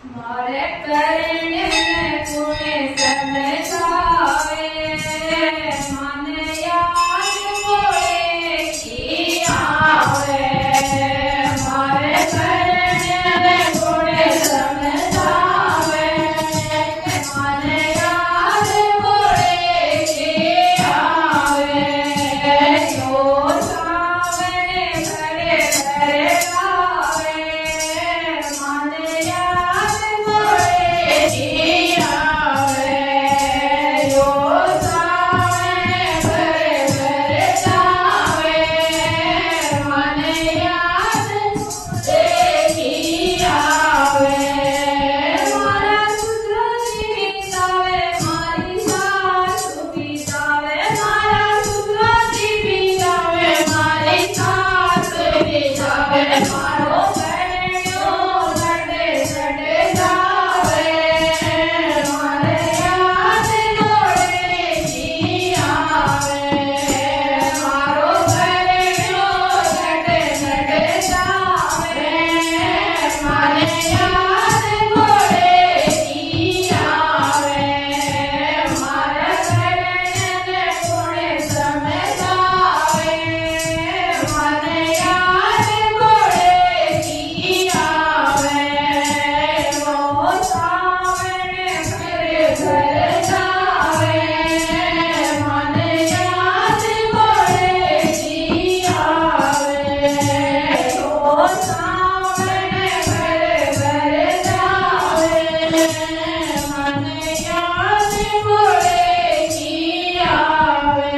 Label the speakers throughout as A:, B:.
A: મારે કરણે કોને સમજાવે મને યાદ પડે કી આવે મારે કરણે કોને સમજાવે મને યાદ પડે કી આવે જો સાવને ઘરે ઘરે આવે મને યાદ પડે કી આવે જો સાવને ઘરે ઘરે આવે મને યાદ પડે કી આવે મારા પુત્રની વિતાવે મારી સાસુ વિતાવે મારા પુત્રની વિતાવે મારી સાસુ વિતાવે મારો પરણ્યો લડે લડે જાવે મને યાદ પડે કી આવે મારો પરણ્યો લડે લડે જાવે મને યાદ પડે કી આવે મારા કરણને કોણે સમજાવે મને યાદ પડે કી આવે ઓ સાવને ઘરે ઘરે જાવે મને યાદ પડે કી આવે ઓ સાવને ઘરે ઘરે જાવે મને યાદ પડે કી આવે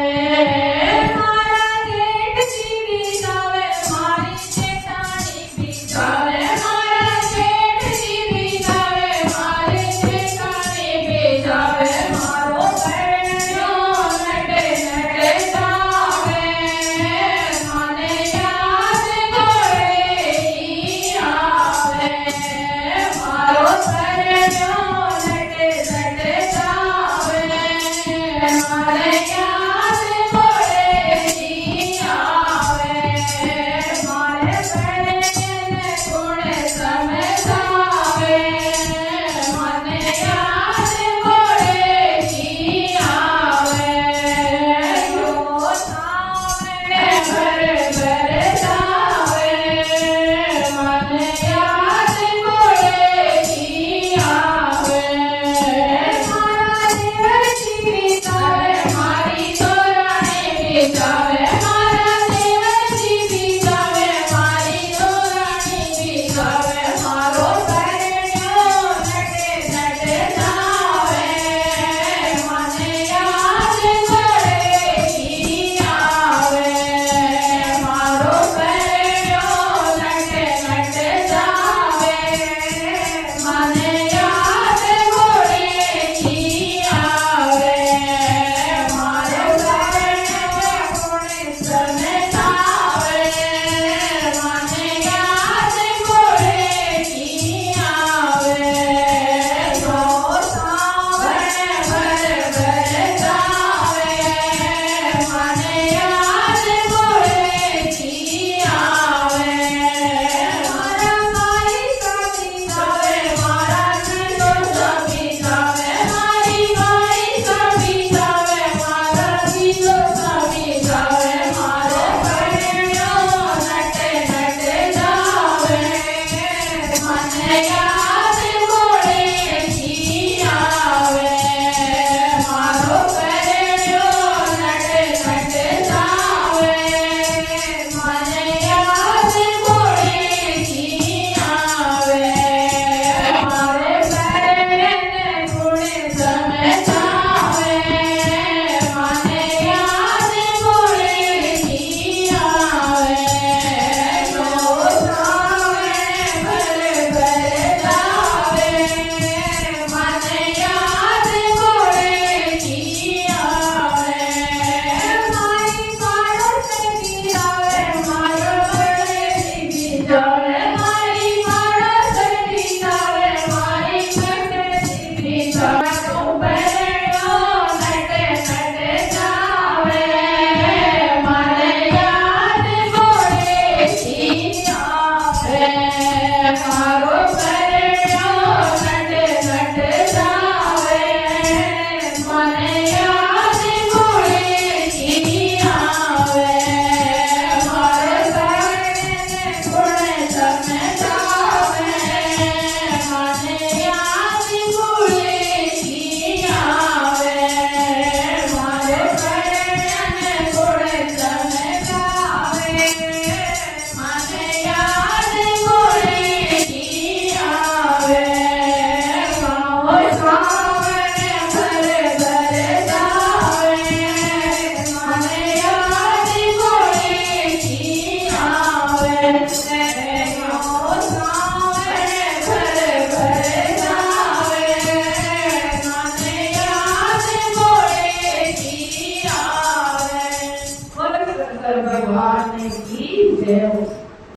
A: મારા જેઠજી વિતાવે મારી જેઠાણી વિતાવે મારા જેઠજી વિતાવે મારી જેઠાણી વિતાવે મારો પરણ્યો લડે લડે જાવે મને યાદ પડે કી આવે મારો પરણ્યો લડે લડે જાવે મને યાદ પડે કી આવે મારે પરણ્યને કોણે સમજાવે મને યાદ પડે કી આવે જો સાવને ઘરે ઘરે જાવે મને યાદ પડે કી આવે મારા દેવરજી વિતાવે મારી તોરણી વિતાવે મારા દેવરજી વિતાવે મારી તોરણી વિતાવે મારો પરણ્યો લડે લડે જાવે મને યાદ પડે કી આવે મારો પરણ્યો લડે લડે જાવે મને યાદ પડે કી આવે મારો પરણ્યો કોણે સમજાવે મને યાદ પડે કી આવે જો સાવને ઘરે ઘરે જાવે મને યાદ પડે કી આવે મારા મારી સાથી જાવે મારા નંદો સભી જાવે મારી મારી સભી જાવે મારા બીજો સભી જાવે મારો પરણ્યો લડે લડે જાવે મને યાદ પડે કી આવે મારો પરણ્યો લડે લડે જાવે મને યાદ પડે કી આવે મારે પરણ્યને કોણે સમજાવે મને યાદ પડે કી આવે જો સાવને ઘરે ઘરે જાવે